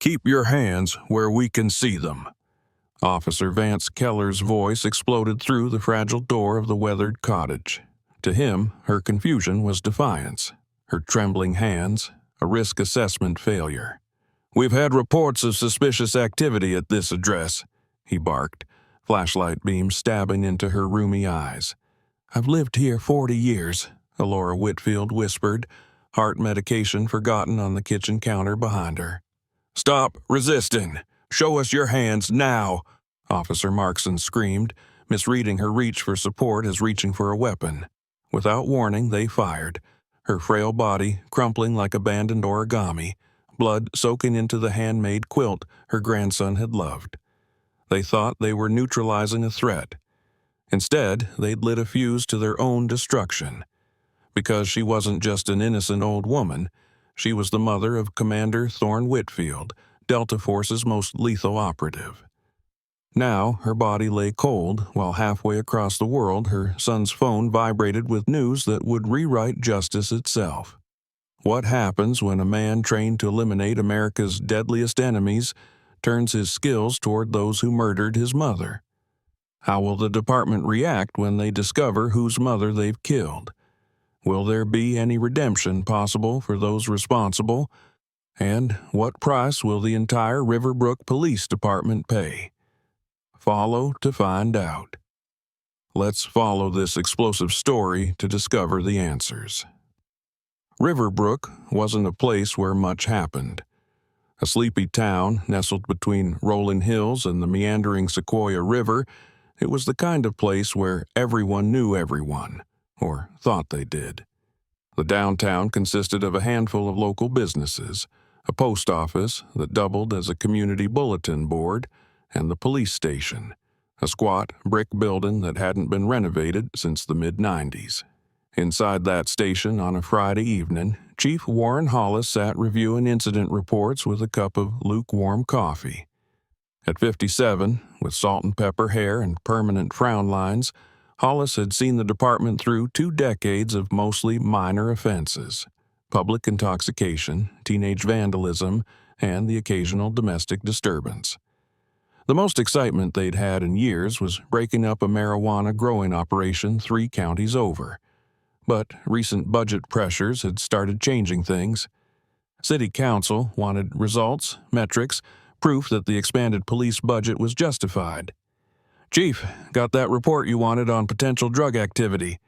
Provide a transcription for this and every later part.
Keep your hands where we can see them." Officer Vance Keller's voice exploded through the fragile door of the weathered cottage. To him, her confusion was defiance. Her trembling hands, a risk assessment failure. "We've had reports of suspicious activity at this address," he barked, flashlight beam stabbing into her rheumy eyes. "I've lived here 40 years, Elora Whitfield whispered, heart medication forgotten on the kitchen counter behind her. "Stop resisting! Show us your hands now!" Officer Markson screamed, misreading her reach for support as reaching for a weapon. Without warning, they fired, her frail body crumpling like abandoned origami, blood soaking into the handmade quilt her grandson had loved. They thought they were neutralizing a threat. Instead, they'd lit a fuse to their own destruction. Because she wasn't just an innocent old woman, she was the mother of Commander Thorne Whitfield, Delta Force's most lethal operative. Now, her body lay cold, while halfway across the world her son's phone vibrated with news that would rewrite justice itself. What happens when a man trained to eliminate America's deadliest enemies turns his skills toward those who murdered his mother? How will the department react when they discover whose mother they've killed? Will there be any redemption possible for those responsible? And what price will the entire Riverbrook Police Department pay? Follow to find out. Let's follow this explosive story to discover the answers. Riverbrook wasn't a place where much happened. A sleepy town nestled between rolling hills and the meandering Sequoia River, it was the kind of place where everyone knew everyone, or thought they did. The downtown consisted of a handful of local businesses, a post office that doubled as a community bulletin board, and the police station, a squat brick building that hadn't been renovated since the mid-90s. Inside that station on a Friday evening, Chief Warren Hollis sat reviewing incident reports with a cup of lukewarm coffee. At 57, with salt and pepper hair and permanent frown lines, Hollis had seen the department through 2 decades of mostly minor offenses: public intoxication, teenage vandalism, and the occasional domestic disturbance. The most excitement they'd had in years was breaking up a marijuana growing operation 3 counties over. But recent budget pressures had started changing things. City Council wanted results, metrics, proof that the expanded police budget was justified. "Chief, got that report you wanted on potential drug activity,"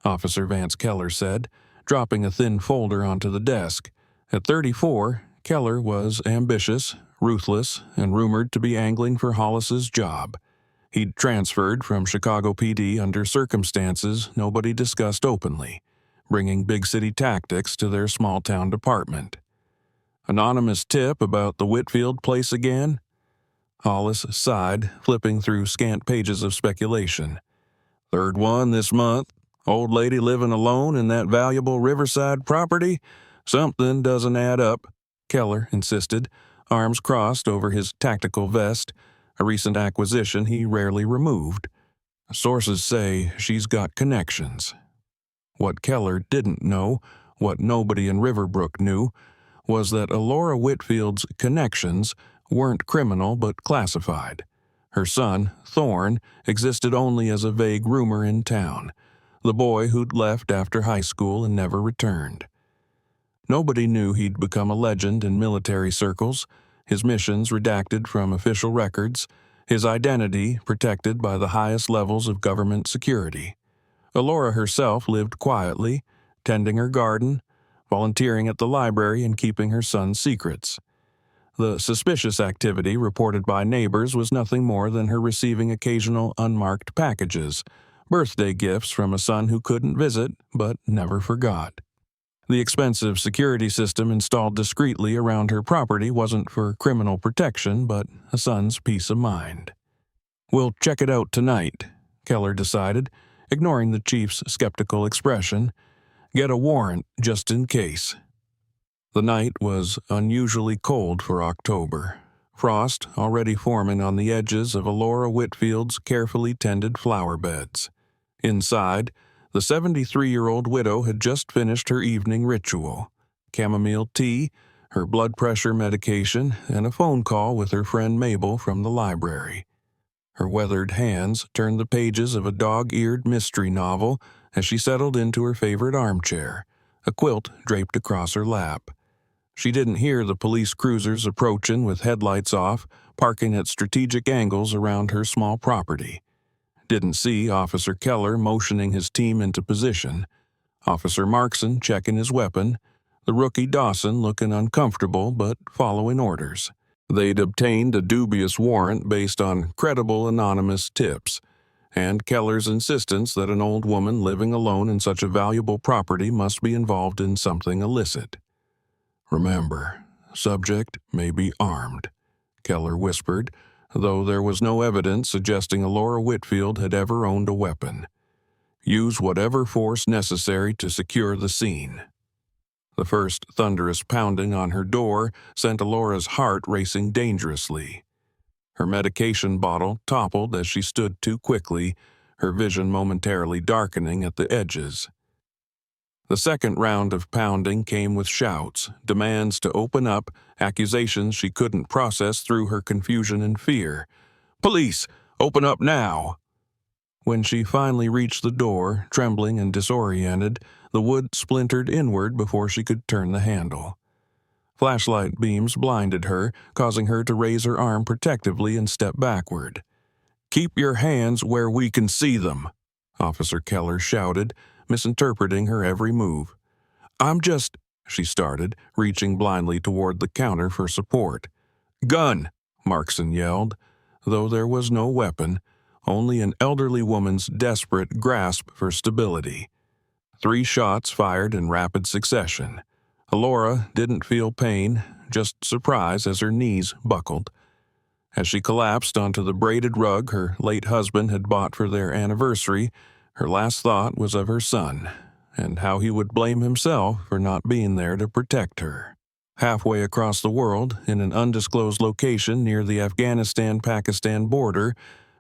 Officer Vance Keller said, dropping a thin folder onto the desk. At 34, Keller was ambitious, ruthless, and rumored to be angling for Hollis's job. He'd transferred from Chicago PD under circumstances nobody discussed openly, bringing big city tactics to their small-town department. "Anonymous tip about the Whitfield place again?" Hollis sighed, flipping through scant pages of speculation. "Third one this month. Old lady living alone in that valuable riverside property? Something doesn't add up," Keller insisted, arms crossed over his tactical vest, a recent acquisition he rarely removed. "Sources say she's got connections." What Keller didn't know, what nobody in Riverbrook knew, was that Elora Whitfield's connections weren't criminal but classified. Her son, Thorne, existed only as a vague rumor in town, the boy who'd left after high school and never returned. Nobody knew he'd become a legend in military circles, his missions redacted from official records, his identity protected by the highest levels of government security. Elora herself lived quietly, tending her garden, volunteering at the library, and keeping her son's secrets. The suspicious activity reported by neighbors was nothing more than her receiving occasional unmarked packages, birthday gifts from a son who couldn't visit but never forgot. The expensive security system installed discreetly around her property wasn't for criminal protection, but a son's peace of mind. "We'll check it out tonight," Keller decided, ignoring the chief's skeptical expression. "Get a warrant just in case." The night was unusually cold for October, frost already forming on the edges of Elora Whitfield's carefully tended flower beds. Inside, the 73-year-old widow had just finished her evening ritual: chamomile tea, her blood pressure medication, and a phone call with her friend Mabel from the library. Her weathered hands turned the pages of a dog-eared mystery novel as she settled into her favorite armchair, a quilt draped across her lap. She didn't hear the police cruisers approaching with headlights off, parking at strategic angles around her small property. Didn't see Officer Keller motioning his team into position, Officer Markson checking his weapon, the rookie Dawson looking uncomfortable but following orders. They'd obtained a dubious warrant based on credible anonymous tips, and Keller's insistence that an old woman living alone in such a valuable property must be involved in something illicit. "Remember, subject may be armed," Keller whispered, though there was no evidence suggesting Elora Whitfield had ever owned a weapon. "Use whatever force necessary to secure the scene." The first thunderous pounding on her door sent Elora's heart racing dangerously. Her medication bottle toppled as she stood too quickly, her vision momentarily darkening at the edges. The second round of pounding came with shouts, demands to open up, accusations she couldn't process through her confusion and fear. "Police! Open up now!" When she finally reached the door, trembling and disoriented, the wood splintered inward before she could turn the handle. Flashlight beams blinded her, causing her to raise her arm protectively and step backward. "Keep your hands where we can see them," Officer Keller shouted, misinterpreting her every move. "I'm just," she started, reaching blindly toward the counter for support. "Gun!" Markson yelled, though there was no weapon, only an elderly woman's desperate grasp for stability. 3 shots fired in rapid succession. Elora didn't feel pain, just surprise as her knees buckled. As she collapsed onto the braided rug her late husband had bought for their anniversary, her last thought was of her son, and how he would blame himself for not being there to protect her. Halfway across the world, in an undisclosed location near the Afghanistan-Pakistan border,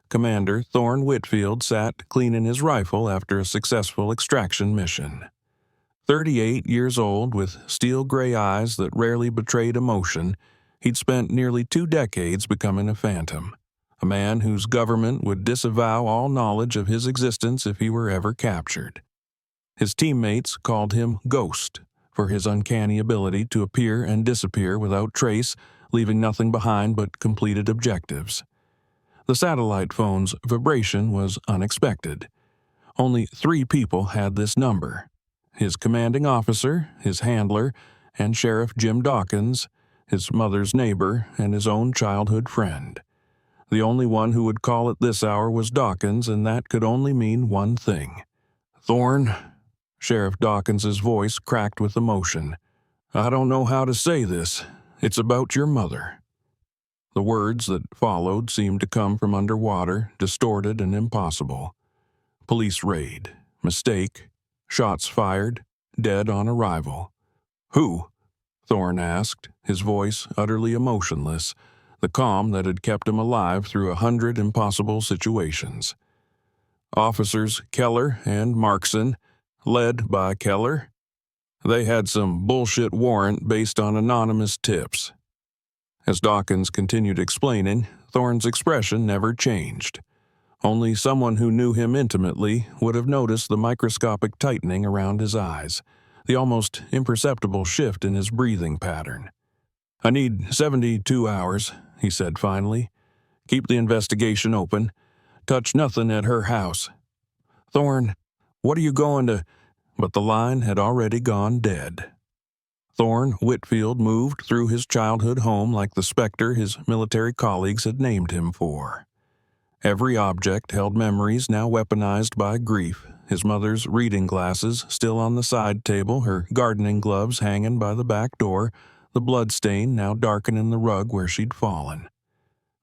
Commander Thorne Whitfield sat cleaning his rifle after a successful extraction mission. 38 years old, with steel-gray eyes that rarely betrayed emotion, he'd spent nearly 2 decades becoming a phantom, a man whose government would disavow all knowledge of his existence if he were ever captured. His teammates called him Ghost for his uncanny ability to appear and disappear without trace, leaving nothing behind but completed objectives. The satellite phone's vibration was unexpected. Only 3 people had this number: his commanding officer, his handler, and Sheriff Jim Dawkins, his mother's neighbor, and his own childhood friend. The only one who would call at this hour was Dawkins, and that could only mean one thing. "Thorne," Sheriff Dawkins's voice cracked with emotion, "I don't know how to say this. It's about your mother." The words that followed seemed to come from underwater, distorted and impossible. Police raid, mistake, shots fired, dead on arrival. "Who?" Thorne asked, his voice utterly emotionless, the calm that had kept him alive through 100 impossible situations. "Officers Keller and Markson, led by Keller. They had some bullshit warrant based on anonymous tips." As Dawkins continued explaining, Thorne's expression never changed. Only someone who knew him intimately would have noticed the microscopic tightening around his eyes, the almost imperceptible shift in his breathing pattern. "I need 72 hours, he said finally. "Keep the investigation open. Touch nothing at her house." "Thorne, what are you going to—" But the line had already gone dead. Thorne Whitfield moved through his childhood home like the specter his military colleagues had named him for. Every object held memories now weaponized by grief, his mother's reading glasses still on the side table, her gardening gloves hanging by the back door, the blood stain now darkening the rug where she'd fallen.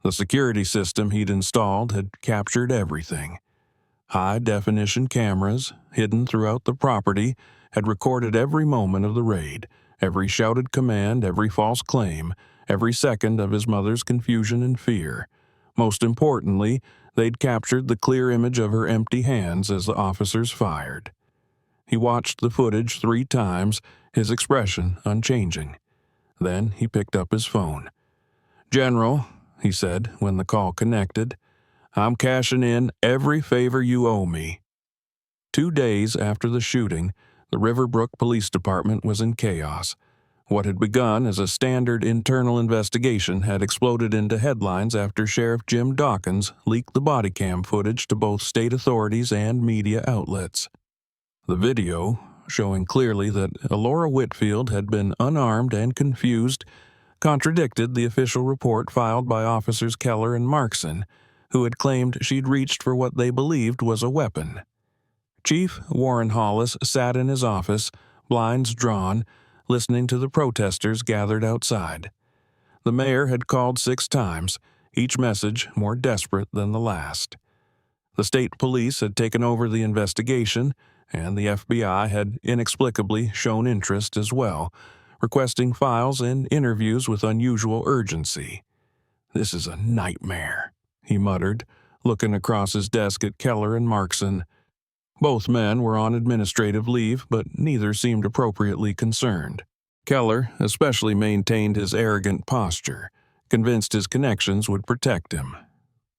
The security system he'd installed had captured everything. High-definition cameras, hidden throughout the property, had recorded every moment of the raid, every shouted command, every false claim, every second of his mother's confusion and fear. Most importantly, they'd captured the clear image of her empty hands as the officers fired. He watched the footage 3 times, his expression unchanging. Then he picked up his phone. "General," he said when the call connected, "I'm cashing in every favor you owe me." 2 days after the shooting, the Riverbrook Police Department was in chaos. What had begun as a standard internal investigation had exploded into headlines after Sheriff Jim Dawkins leaked the body cam footage to both state authorities and media outlets. The video, showing clearly that Elora Whitfield had been unarmed and confused, contradicted the official report filed by officers Keller and Markson, who had claimed she'd reached for what they believed was a weapon. Chief Warren Hollis sat in his office, blinds drawn, listening to the protesters gathered outside. The mayor had called 6 times, each message more desperate than the last. The state police had taken over the investigation, and the FBI had inexplicably shown interest as well, requesting files and interviews with unusual urgency. "This is a nightmare," he muttered, looking across his desk at Keller and Markson. Both men were on administrative leave, but neither seemed appropriately concerned. Keller especially maintained his arrogant posture, convinced his connections would protect him.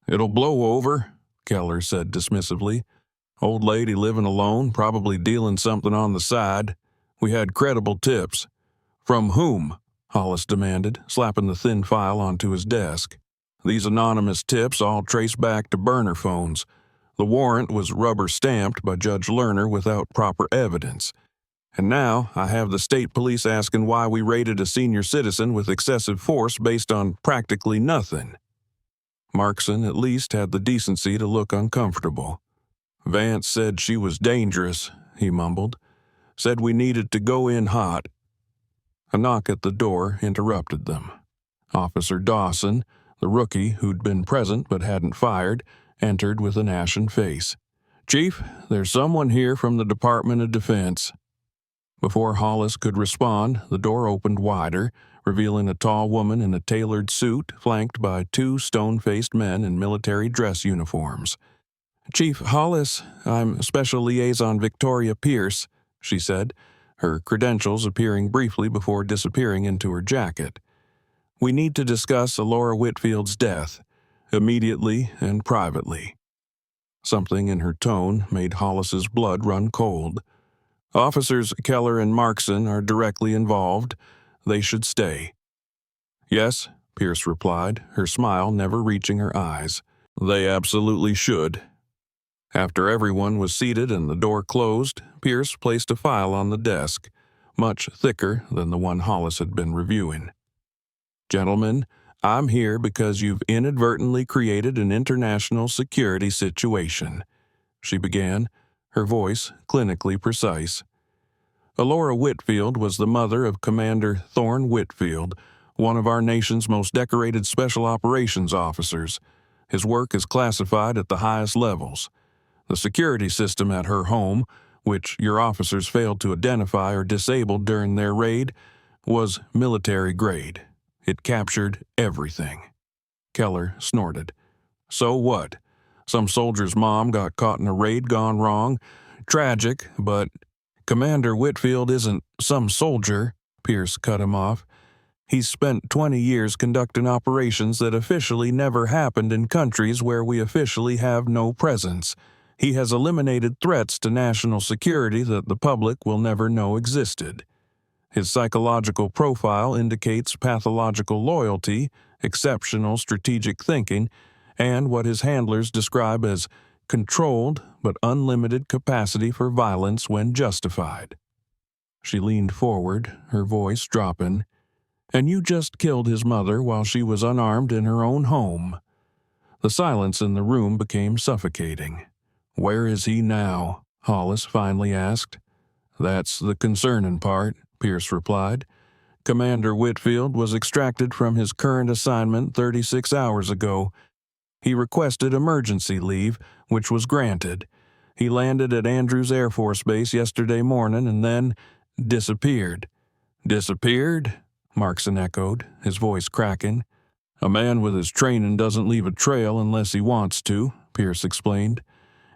"It'll blow over," Keller said dismissively. "Old lady living alone, probably dealing something on the side. We had credible tips." "From whom?" Hollis demanded, slapping the thin file onto his desk. "These anonymous tips all trace back to burner phones. The warrant was rubber-stamped by Judge Lerner without proper evidence. And now I have the state police asking why we raided a senior citizen with excessive force based on practically nothing." Markson at least had the decency to look uncomfortable. "Vance said she was dangerous," he mumbled. "Said we needed to go in hot." A knock at the door interrupted them. Officer Dawson, the rookie who'd been present but hadn't fired, entered with an ashen face. "Chief, there's someone here from the Department of Defense." Before Hollis could respond, the door opened wider, revealing a tall woman in a tailored suit flanked by 2 stone-faced men in military dress uniforms. "Chief Hollis, I'm Special Liaison Victoria Pierce," she said, her credentials appearing briefly before disappearing into her jacket. "We need to discuss Elora Whitfield's death, immediately and privately." Something in her tone made Hollis's blood run cold. "Officers Keller and Markson are directly involved. They should stay." "Yes," Pierce replied, her smile never reaching her eyes. "They absolutely should." After everyone was seated and the door closed, Pierce placed a file on the desk, much thicker than the one Hollis had been reviewing. "Gentlemen, I'm here because you've inadvertently created an international security situation," she began, her voice clinically precise. Elora Whitfield was the mother of Commander Thorne Whitfield, one of our nation's most decorated special operations officers. His work is classified at the highest levels. The security system at her home, which your officers failed to identify or disabled during their raid, was military grade. It captured everything. Keller snorted. "So what? Some soldier's mom got caught in a raid gone wrong? Tragic, but—" "Commander Whitfield isn't some soldier," Pierce cut him off. "He's spent 20 years conducting operations that officially never happened in countries where we officially have no presence. He has eliminated threats to national security that the public will never know existed. His psychological profile indicates pathological loyalty, exceptional strategic thinking, and what his handlers describe as controlled but unlimited capacity for violence when justified." She leaned forward, her voice dropping. "And you just killed his mother while she was unarmed in her own home." The silence in the room became suffocating. "Where is he now?" Hollis finally asked. "That's the concerning part," Pierce replied. "Commander Whitfield was extracted from his current assignment 36 hours ago. He requested emergency leave, which was granted. He landed at Andrews Air Force Base yesterday morning and then disappeared." "Disappeared?" Markson echoed, his voice cracking. "A man with his training doesn't leave a trail unless he wants to," Pierce explained.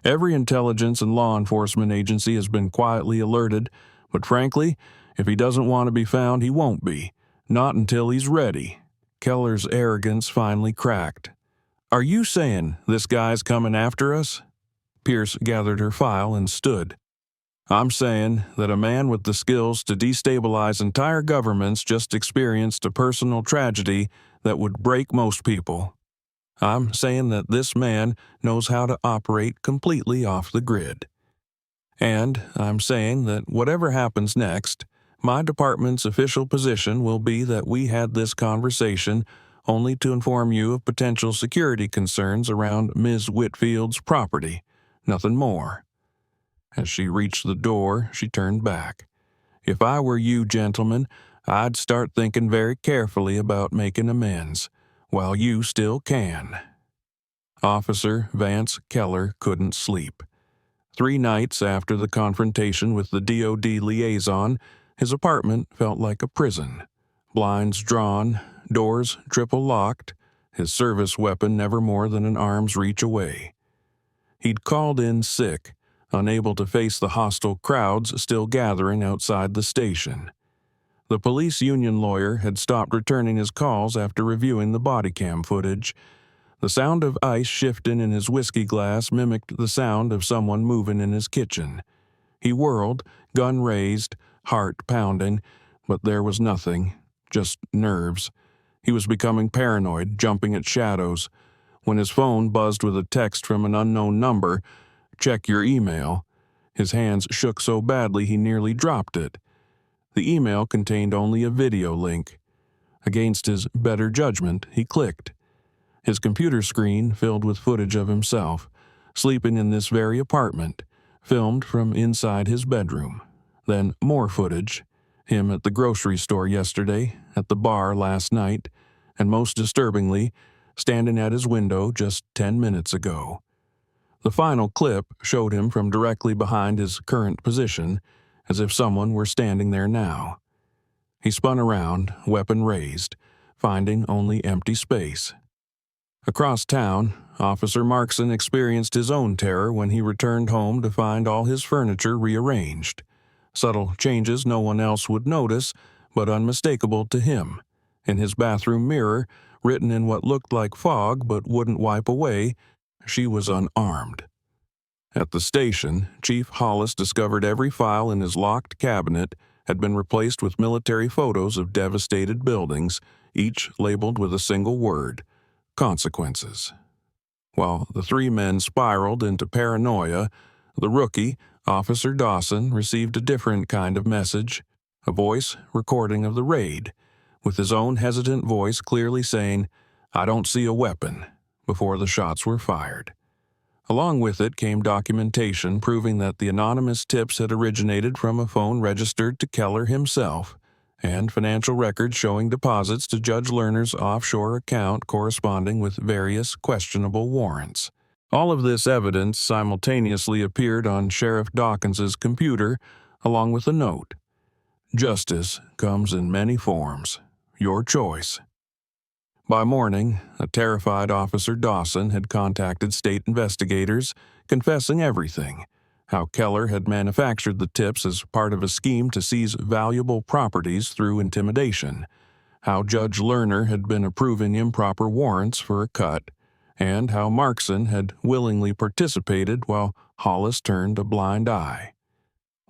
"Every intelligence and law enforcement agency has been quietly alerted, but frankly, if he doesn't want to be found, he won't be. Not until he's ready. Keller's arrogance finally cracked. Are you saying this guy's coming after us? Pierce gathered her file and stood. I'm saying that a man with the skills to destabilize entire governments just experienced a personal tragedy that would break most people. I'm saying that this man knows how to operate completely off the grid. And I'm saying that whatever happens next, my department's official position will be that we had this conversation only to inform you of potential security concerns around Ms. Whitfield's property, nothing more. As she reached the door, she turned back. If I were you, gentlemen, I'd start thinking very carefully about making amends, while you still can. Officer Vance Keller couldn't sleep. 3 nights after the confrontation with the DOD liaison, his apartment felt like a prison. Blinds drawn, doors triple locked, his service weapon never more than an arm's reach away. He'd called in sick, unable to face the hostile crowds still gathering outside the station. The police union lawyer had stopped returning his calls after reviewing the body cam footage. The sound of ice shifting in his whiskey glass mimicked the sound of someone moving in his kitchen. He whirled, gun raised, heart pounding, but there was nothing, just nerves. He was becoming paranoid, jumping at shadows. When his phone buzzed with a text from an unknown number, "Check your email," his hands shook so badly he nearly dropped it. The email contained only a video link. Against his better judgment, he clicked. His computer screen filled with footage of himself, sleeping in this very apartment, filmed from inside his bedroom. Then more footage, him at the grocery store yesterday, at the bar last night, and most disturbingly, standing at his window just 10 minutes ago. The final clip showed him from directly behind his current position, as if someone were standing there now. He spun around, weapon raised, finding only empty space. Across town, Officer Markson experienced his own terror when he returned home to find all his furniture rearranged. Subtle changes no one else would notice, but unmistakable to him. In his bathroom mirror, written in what looked like fog but wouldn't wipe away, she was unarmed. At the station, Chief Hollis discovered every file in his locked cabinet had been replaced with military photos of devastated buildings, each labeled with a single word: consequences. While the 3 men spiraled into paranoia, the rookie, Officer Dawson, received a different kind of message, a voice recording of the raid, with his own hesitant voice clearly saying, "I don't see a weapon," before the shots were fired. Along with it came documentation proving that the anonymous tips had originated from a phone registered to Keller himself, and financial records showing deposits to Judge Lerner's offshore account corresponding with various questionable warrants. All of this evidence simultaneously appeared on Sheriff Dawkins's computer, along with a note: "Justice comes in many forms. Your choice." By morning, a terrified Officer Dawson had contacted state investigators, confessing everything: how Keller had manufactured the tips as part of a scheme to seize valuable properties through intimidation, how Judge Lerner had been approving improper warrants for a cut, and how Markson had willingly participated while Hollis turned a blind eye.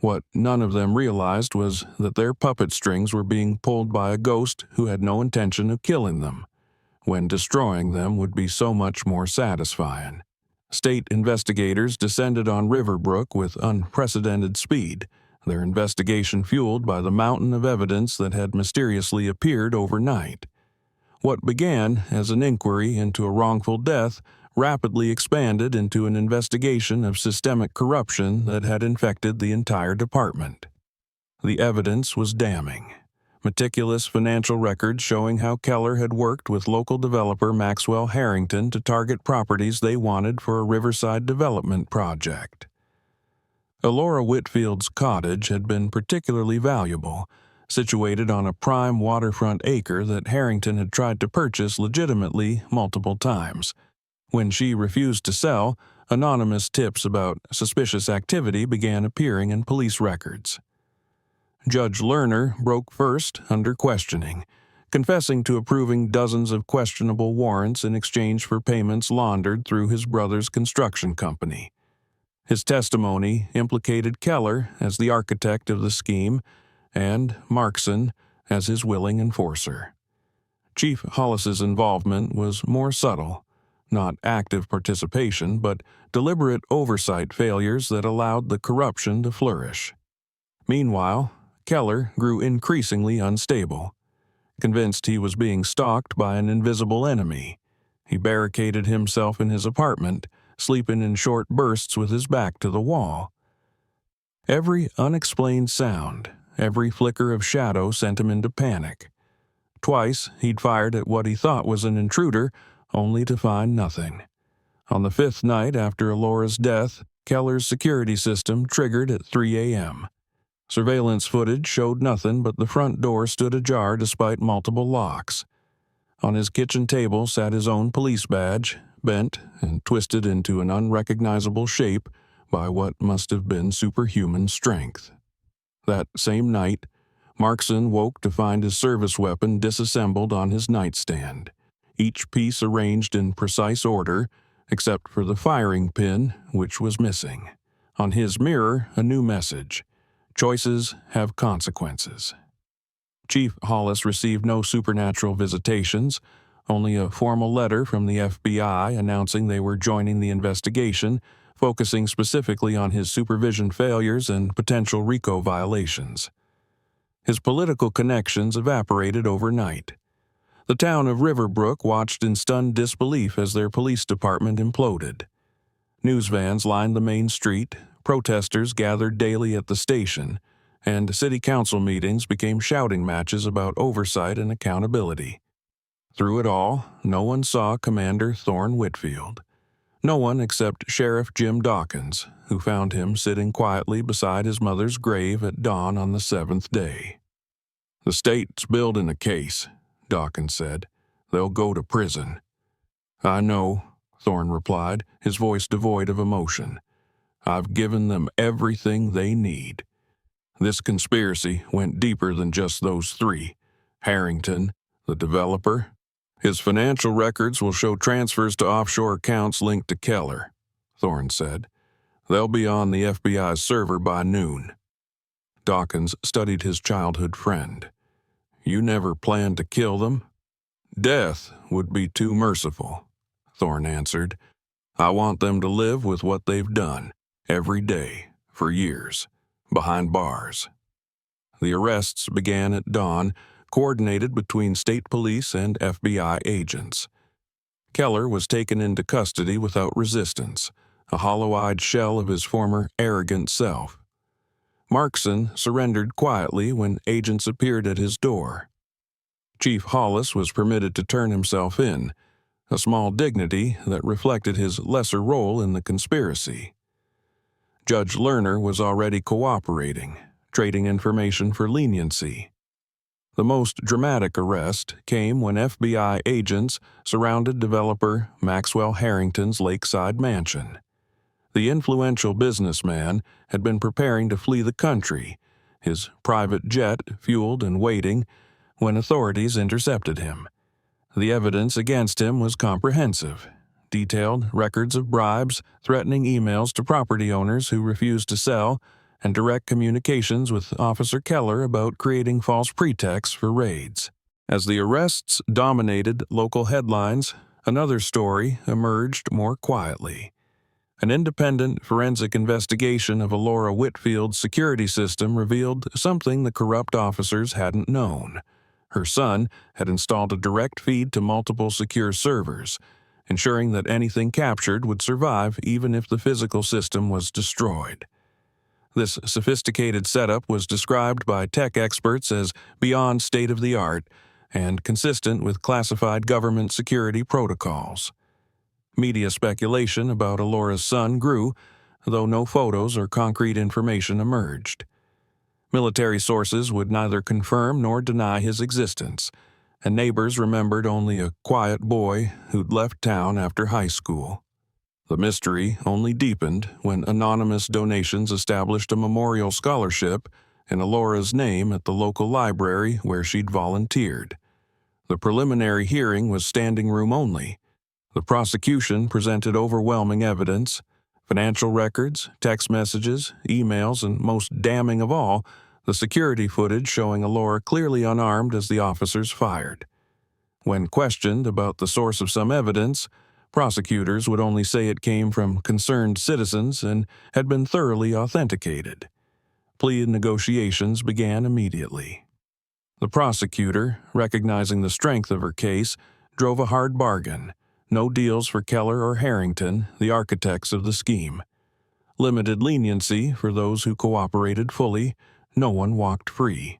What none of them realized was that their puppet strings were being pulled by a ghost who had no intention of killing them, when destroying them would be so much more satisfying. State investigators descended on Riverbrook with unprecedented speed, their investigation fueled by the mountain of evidence that had mysteriously appeared overnight. What began as an inquiry into a wrongful death rapidly expanded into an investigation of systemic corruption that had infected the entire department. The evidence was damning. Meticulous financial records showing how Keller had worked with local developer Maxwell Harrington to target properties they wanted for a riverside development project. Elora Whitfield's cottage had been particularly valuable, situated on a prime waterfront acre that Harrington had tried to purchase legitimately multiple times. When she refused to sell, anonymous tips about suspicious activity began appearing in police records. Judge Lerner broke first under questioning, confessing to approving dozens of questionable warrants in exchange for payments laundered through his brother's construction company. His testimony implicated Keller as the architect of the scheme and Markson as his willing enforcer. Chief Hollis's involvement was more subtle, not active participation, but deliberate oversight failures that allowed the corruption to flourish. Meanwhile, Keller grew increasingly unstable. Convinced he was being stalked by an invisible enemy, he barricaded himself in his apartment, sleeping in short bursts with his back to the wall. Every unexplained sound, every flicker of shadow sent him into panic. Twice he'd fired at what he thought was an intruder, only to find nothing. On the fifth night after Elora's death, Keller's security system triggered at 3 a.m. Surveillance footage showed nothing but the front door stood ajar despite multiple locks. On his kitchen table sat his own police badge, bent and twisted into an unrecognizable shape by what must have been superhuman strength. That same night, Markson woke to find his service weapon disassembled on his nightstand, each piece arranged in precise order, except for the firing pin, which was missing. On his mirror, a new message: choices have consequences. Chief Hollis received no supernatural visitations, only a formal letter from the FBI announcing they were joining the investigation, focusing specifically on his supervision failures and potential RICO violations. His political connections evaporated overnight. The town of Riverbrook watched in stunned disbelief as their police department imploded. News vans lined the main street, protesters gathered daily at the station, and city council meetings became shouting matches about oversight and accountability. Through it all, no one saw Commander Thorne Whitfield. No one except Sheriff Jim Dawkins, who found him sitting quietly beside his mother's grave at dawn on the seventh day. "The state's building a case," Dawkins said. "They'll go to prison." "I know," Thorne replied, his voice devoid of emotion. "I've given them everything they need. This conspiracy went deeper than just those three. Harrington, the developer. His financial records will show transfers to offshore accounts linked to Keller," Thorne said. "They'll be on the FBI's server by noon." Dawkins studied his childhood friend. "You never planned to kill them?" "Death would be too merciful," Thorne answered. "I want them to live with what they've done, every day, for years, behind bars." The arrests began at dawn, coordinated between state police and FBI agents. Keller was taken into custody without resistance, a hollow-eyed shell of his former arrogant self. Markson surrendered quietly when agents appeared at his door. Chief Hollis was permitted to turn himself in, a small dignity that reflected his lesser role in the conspiracy. Judge Lerner was already cooperating, trading information for leniency. The most dramatic arrest came when FBI agents surrounded developer Maxwell Harrington's lakeside mansion. The influential businessman had been preparing to flee the country, his private jet fueled and waiting, when authorities intercepted him. The evidence against him was comprehensive: detailed records of bribes, threatening emails to property owners who refused to sell, and direct communications with Officer Keller about creating false pretexts for raids. As the arrests dominated local headlines, another story emerged more quietly. An independent forensic investigation of Elora Whitfield's security system revealed something the corrupt officers hadn't known. Her son had installed a direct feed to multiple secure servers, ensuring that anything captured would survive even if the physical system was destroyed. This sophisticated setup was described by tech experts as beyond state-of-the-art and consistent with classified government security protocols. Media speculation about Elora's son grew, though no photos or concrete information emerged. Military sources would neither confirm nor deny his existence, and neighbors remembered only a quiet boy who'd left town after high school. The mystery only deepened when anonymous donations established a memorial scholarship in Elora's name at the local library where she'd volunteered. The preliminary hearing was standing room only. The prosecution presented overwhelming evidence: financial records, text messages, emails, and most damning of all, the security footage showing Elora clearly unarmed as the officers fired. When questioned about the source of some evidence, prosecutors would only say it came from concerned citizens and had been thoroughly authenticated. Plea negotiations began immediately. The prosecutor, recognizing the strength of her case, drove a hard bargain. No deals for Keller or Harrington, the architects of the scheme. Limited leniency for those who cooperated fully. No one walked free.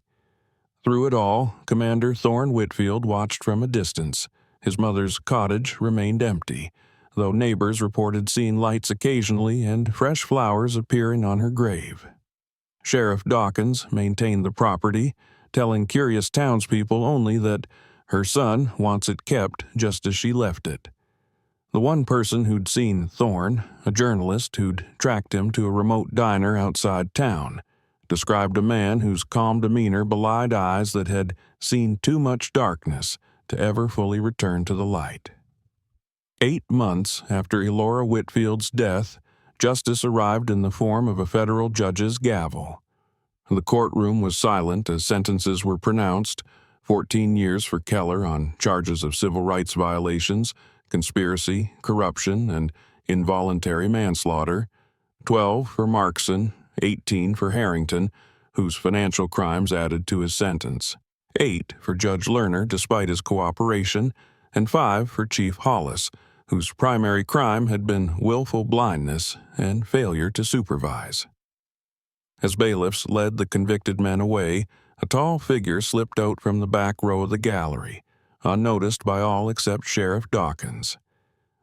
Through it all, Commander Thorne Whitfield watched from a distance. His mother's cottage remained empty, though neighbors reported seeing lights occasionally and fresh flowers appearing on her grave. Sheriff Dawkins maintained the property, telling curious townspeople only that her son wants it kept just as she left it. The one person who'd seen Thorne, a journalist who'd tracked him to a remote diner outside town, described a man whose calm demeanor belied eyes that had seen too much darkness to ever fully return to the light. 8 months after Elora Whitfield's death, justice arrived in the form of a federal judge's gavel. The courtroom was silent as sentences were pronounced: 14 years for Keller on charges of civil rights violations, conspiracy, corruption, and involuntary manslaughter; 12 for Markson, 18 for Harrington, whose financial crimes added to his sentence; 8 for Judge Lerner despite his cooperation, and 5 for Chief Hollis, whose primary crime had been willful blindness and failure to supervise. As bailiffs led the convicted men away, a tall figure slipped out from the back row of the gallery, unnoticed by all except Sheriff Dawkins.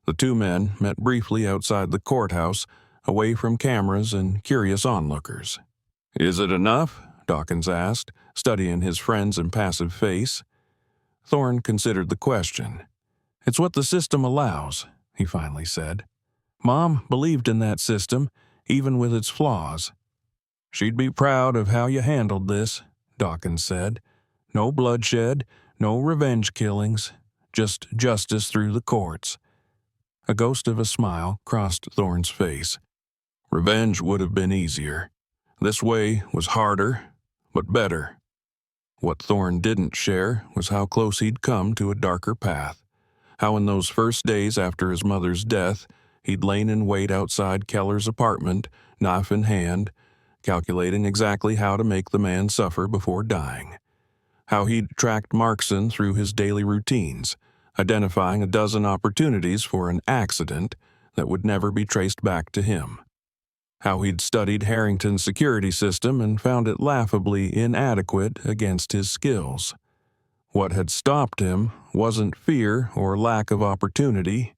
The two men met briefly outside the courthouse, away from cameras and curious onlookers. "Is it enough?" Dawkins asked, studying his friend's impassive face. Thorne considered the question. "It's what the system allows," he finally said. "Mom believed in that system, even with its flaws." "She'd be proud of how you handled this," Dawkins said. "No bloodshed, no revenge killings, just justice through the courts." A ghost of a smile crossed Thorne's face. "Revenge would have been easier. This way was harder, but better." What Thorne didn't share was how close he'd come to a darker path. How in those first days after his mother's death, he'd lain in wait outside Keller's apartment, knife in hand, calculating exactly how to make the man suffer before dying. How he'd tracked Markson through his daily routines, identifying a dozen opportunities for an accident that would never be traced back to him. How he'd studied Harrington's security system and found it laughably inadequate against his skills. What had stopped him wasn't fear or lack of opportunity.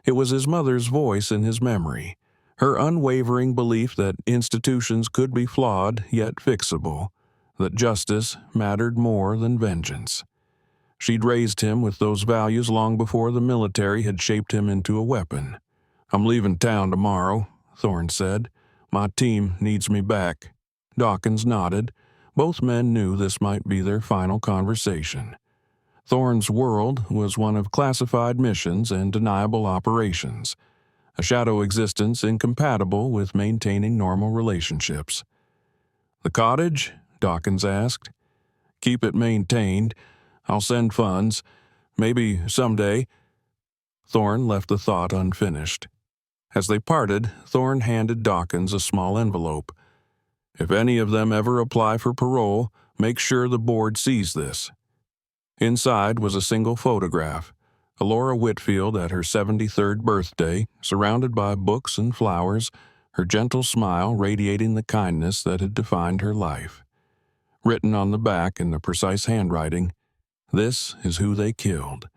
It was his mother's voice in his memory, her unwavering belief that institutions could be flawed yet fixable, that justice mattered more than vengeance. She'd raised him with those values long before the military had shaped him into a weapon. "I'm leaving town tomorrow," Thorne said. "My team needs me back." Dawkins nodded. Both men knew this might be their final conversation. Thorne's world was one of classified missions and deniable operations, a shadow existence incompatible with maintaining normal relationships. "The cottage?" Dawkins asked. "Keep it maintained. I'll send funds. Maybe someday." Thorne left the thought unfinished. As they parted, Thorne handed Dawkins a small envelope. "If any of them ever apply for parole, make sure the board sees this." Inside was a single photograph: Elora Whitfield at her 73rd birthday, surrounded by books and flowers, her gentle smile radiating the kindness that had defined her life. Written on the back in the precise handwriting, "This is who they killed.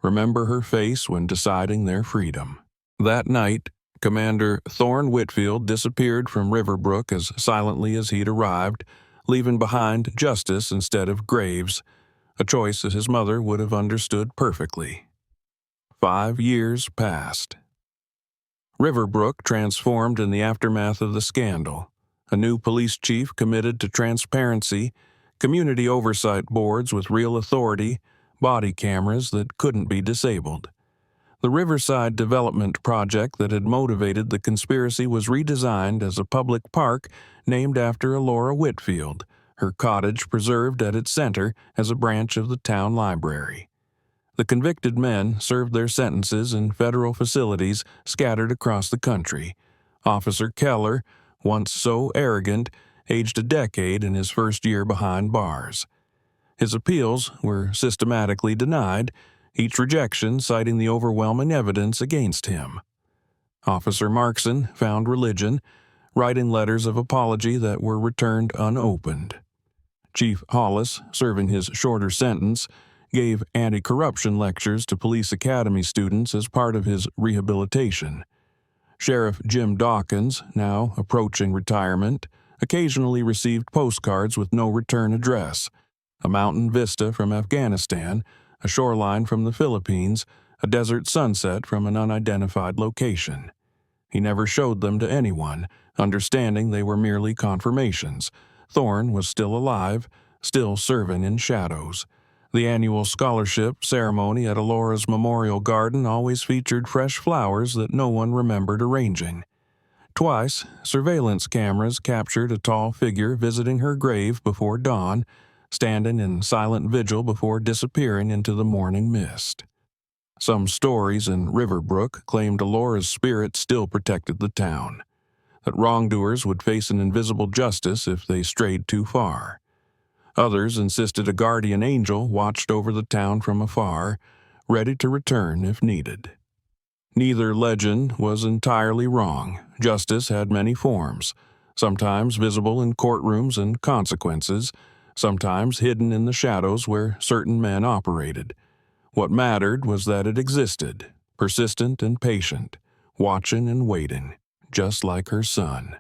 Remember her face when deciding their freedom." That night, Commander Thorne Whitfield disappeared from Riverbrook as silently as he'd arrived, leaving behind justice instead of graves, a choice that his mother would have understood perfectly. 5 years passed. Riverbrook transformed in the aftermath of the scandal. A new police chief committed to transparency, community oversight boards with real authority, body cameras that couldn't be disabled. The Riverside development project that had motivated the conspiracy was redesigned as a public park named after Elora Whitfield, her cottage preserved at its center as a branch of the town library. The convicted men served their sentences in federal facilities scattered across the country. Officer Keller, once so arrogant, aged a decade in his first year behind bars. His appeals were systematically denied, each rejection citing the overwhelming evidence against him. Officer Markson found religion, writing letters of apology that were returned unopened. Chief Hollis, serving his shorter sentence, gave anti-corruption lectures to police academy students as part of his rehabilitation. Sheriff Jim Dawkins, now approaching retirement, occasionally received postcards with no return address, a mountain vista from Afghanistan, a shoreline from the Philippines, a desert sunset from an unidentified location. He never showed them to anyone, understanding they were merely confirmations. Thorne was still alive, still serving in shadows. The annual scholarship ceremony at Elora's Memorial Garden always featured fresh flowers that no one remembered arranging. Twice, surveillance cameras captured a tall figure visiting her grave before dawn, standing in silent vigil before disappearing into the morning mist. Some stories in Riverbrook claimed Elora's spirit still protected the town, that wrongdoers would face an invisible justice if they strayed too far. Others insisted a guardian angel watched over the town from afar, ready to return if needed. Neither legend was entirely wrong. Justice had many forms, sometimes visible in courtrooms and consequences, sometimes hidden in the shadows where certain men operated. What mattered was that it existed, persistent and patient, watching and waiting, just like her son.